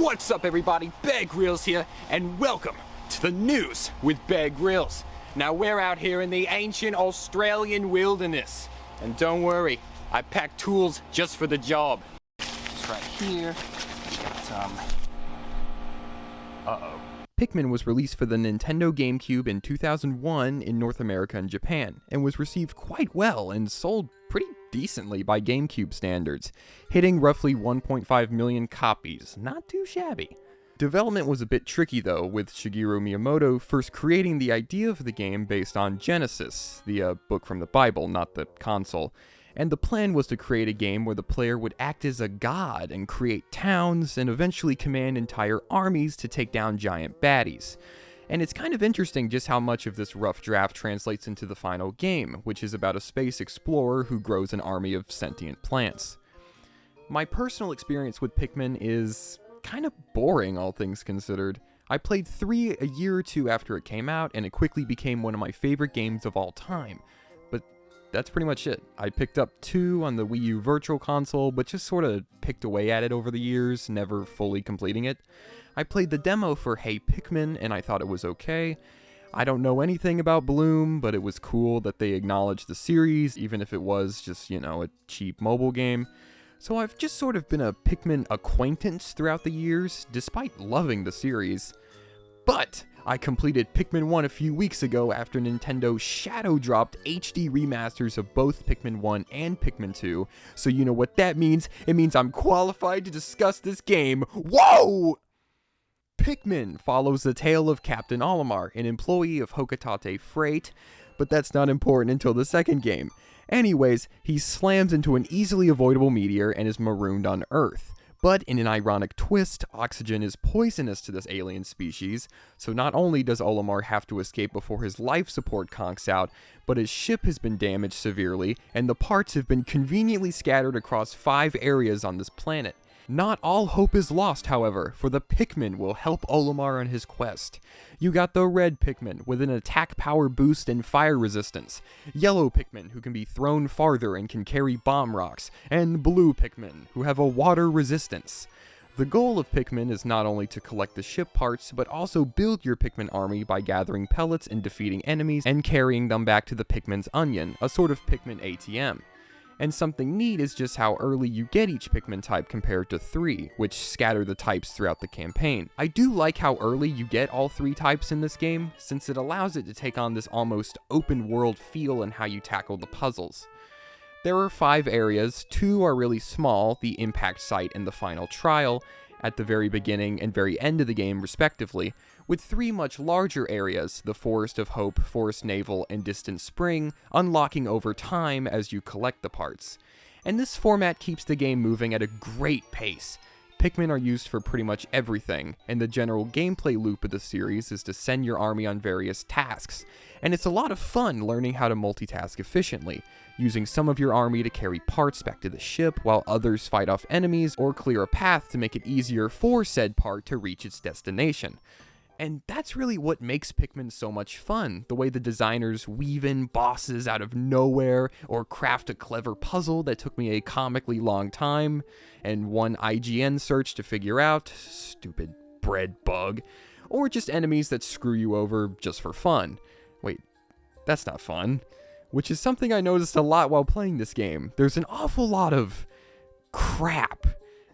What's up, everybody? Bear Grylls here, and welcome to the news with Bear Grylls. Now, we're out here in the ancient Australian wilderness, and don't worry, I packed tools just for the job. Just right here, we got some... Pikmin was released for the Nintendo GameCube in 2001 in North America and Japan, and was received quite well and sold pretty decently by GameCube standards, hitting roughly 1.5 million copies. Not too shabby. Development was a bit tricky though, with Shigeru Miyamoto first creating the idea of the game based on Genesis, the book from the Bible, not the console. And the plan was to create a game where the player would act as a god and create towns and eventually command entire armies to take down giant baddies. And it's kind of interesting just how much of this rough draft translates into the final game, which is about a space explorer who grows an army of sentient plants. My personal experience with Pikmin is kind of boring, all things considered. I played 3 a year or 2 after it came out, and it quickly became one of my favorite games of all time. That's pretty much it. I picked up 2 on the Wii U Virtual Console, but just sort of picked away at it over the years, never fully completing it. I played the demo for Hey Pikmin, and I thought it was okay. I don't know anything about Bloom, but it was cool that they acknowledged the series, even if it was just, a cheap mobile game. So I've just sort of been a Pikmin acquaintance throughout the years, despite loving the series. But I completed Pikmin 1 a few weeks ago after Nintendo shadow dropped HD remasters of both Pikmin 1 and Pikmin 2, so you know what that means. It means I'm qualified to discuss this game. Whoa! Pikmin follows the tale of Captain Olimar, an employee of Hokotate Freight, but that's not important until the second game. Anyways, he slams into an easily avoidable meteor and is marooned on Earth. But in an ironic twist, oxygen is poisonous to this alien species, so not only does Olimar have to escape before his life support conks out, but his ship has been damaged severely, and the parts have been conveniently scattered across 5 areas on this planet. Not all hope is lost, however, for the Pikmin will help Olimar on his quest. You got the red Pikmin, with an attack power boost and fire resistance, yellow Pikmin, who can be thrown farther and can carry bomb rocks, and blue Pikmin, who have a water resistance. The goal of Pikmin is not only to collect the ship parts, but also build your Pikmin army by gathering pellets and defeating enemies and carrying them back to the Pikmin's Onion, a sort of Pikmin ATM. And something neat is just how early you get each Pikmin type compared to 3, which scatter the types throughout the campaign. I do like how early you get all 3 types in this game, since it allows it to take on this almost open world feel in how you tackle the puzzles. There are 5 areas, 2 are really small, the impact site and the final trial, at the very beginning and very end of the game respectively, with 3 much larger areas, the Forest of Hope, Forest Navel, and Distant Spring, unlocking over time as you collect the parts. And this format keeps the game moving at a great pace. Pikmin are used for pretty much everything, and the general gameplay loop of the series is to send your army on various tasks, and it's a lot of fun learning how to multitask efficiently, using some of your army to carry parts back to the ship while others fight off enemies or clear a path to make it easier for said part to reach its destination. And that's really what makes Pikmin so much fun, the way the designers weave in bosses out of nowhere, or craft a clever puzzle that took me a comically long time, and one IGN search to figure out, stupid bread bug, or just enemies that screw you over just for fun. Wait, that's not fun. Which is something I noticed a lot while playing this game. There's an awful lot of crap.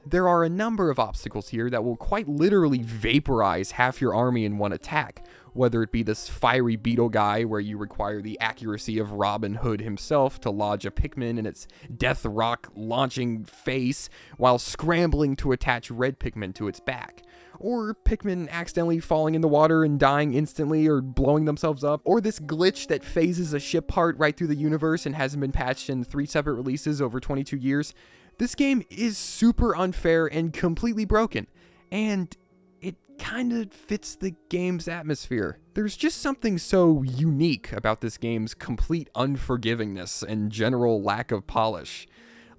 There are a number of obstacles here that will quite literally vaporize half your army in one attack, whether it be this fiery beetle guy where you require the accuracy of Robin Hood himself to lodge a Pikmin in its death rock launching face while scrambling to attach red Pikmin to its back, or Pikmin accidentally falling in the water and dying instantly or blowing themselves up, or this glitch that phases a ship part right through the universe and hasn't been patched in 3 separate releases over 22 years. This game is super unfair and completely broken, and it kind of fits the game's atmosphere. There's just something so unique about this game's complete unforgivingness and general lack of polish.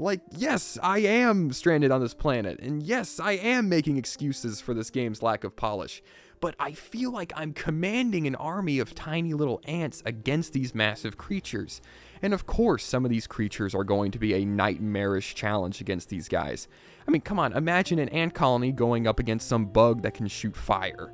Like, yes, I am stranded on this planet, and yes, I am making excuses for this game's lack of polish, but I feel like I'm commanding an army of tiny little ants against these massive creatures. And of course, some of these creatures are going to be a nightmarish challenge against these guys. I mean, come on, imagine an ant colony going up against some bug that can shoot fire.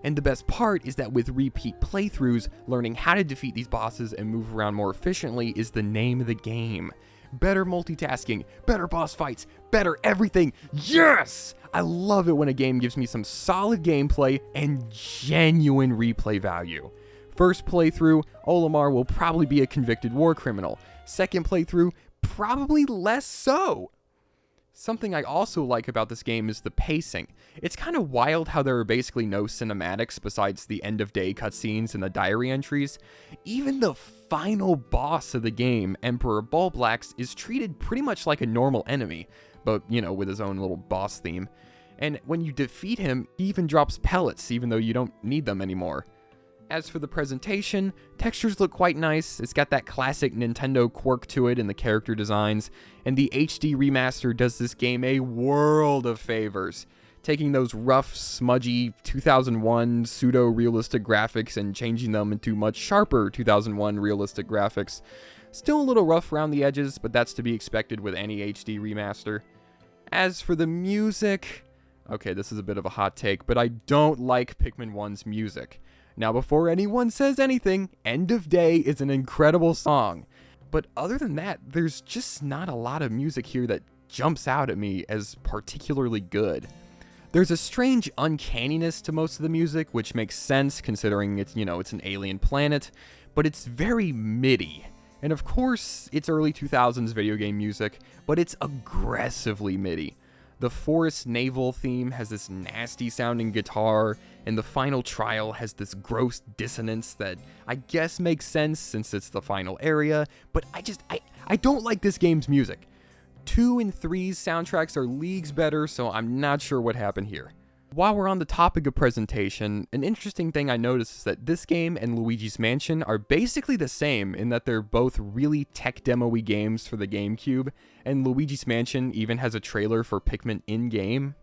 And the best part is that with repeat playthroughs, learning how to defeat these bosses and move around more efficiently is the name of the game. Better multitasking, better boss fights, better everything. Yes! I love it when a game gives me some solid gameplay and genuine replay value. First playthrough, Olimar will probably be a convicted war criminal. Second playthrough, probably less so. Something I also like about this game is the pacing. It's kind of wild how there are basically no cinematics besides the end of day cutscenes and the diary entries. Even the final boss of the game, Emperor Bulblax, is treated pretty much like a normal enemy, but, you know, with his own little boss theme. And when you defeat him, he even drops pellets, even though you don't need them anymore. As for the presentation, textures look quite nice. It's got that classic Nintendo quirk to it in the character designs, and the HD remaster does this game a world of favors, taking those rough, smudgy 2001 pseudo-realistic graphics and changing them into much sharper 2001 realistic graphics. Still a little rough around the edges, but that's to be expected with any HD remaster. As for the music, okay, this is a bit of a hot take, but I don't like Pikmin 1's music. Now, before anyone says anything, End of Day is an incredible song. But other than that, there's just not a lot of music here that jumps out at me as particularly good. There's a strange uncanniness to most of the music, which makes sense considering it's, you know, it's an alien planet, but it's very MIDI. And of course, it's early 2000s video game music, but it's aggressively MIDI. The Forest Navel theme has this nasty sounding guitar, and the final trial has this gross dissonance that I guess makes sense since it's the final area, but I don't like this game's music. 2 and 3's soundtracks are leagues better, so I'm not sure what happened here. While we're on the topic of presentation, an interesting thing I noticed is that this game and Luigi's Mansion are basically the same in that they're both really tech demo-y games for the GameCube, and Luigi's Mansion even has a trailer for Pikmin in-game.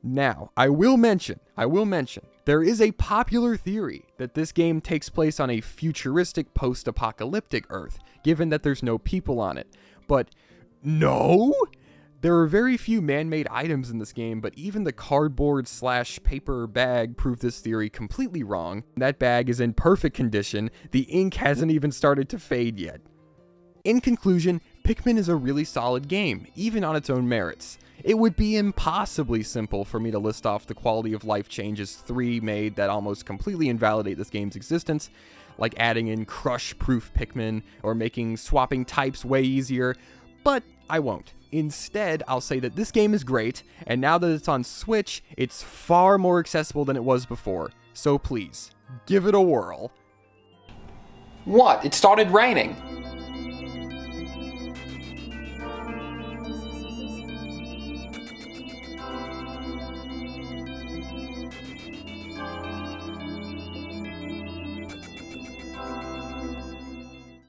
Now, I will mention, there is a popular theory that this game takes place on a futuristic post-apocalyptic Earth, given that there's no people on it. But no! There are very few man-made items in this game, but even the cardboard/paper bag proved this theory completely wrong. That bag is in perfect condition, the ink hasn't even started to fade yet. In conclusion, Pikmin is a really solid game, even on its own merits. It would be impossibly simple for me to list off the quality of life changes 3 made that almost completely invalidate this game's existence, like adding in crush-proof Pikmin or making swapping types way easier, but I won't. Instead, I'll say that this game is great, and now that it's on Switch, it's far more accessible than it was before. So please, give it a whirl. What? It started raining.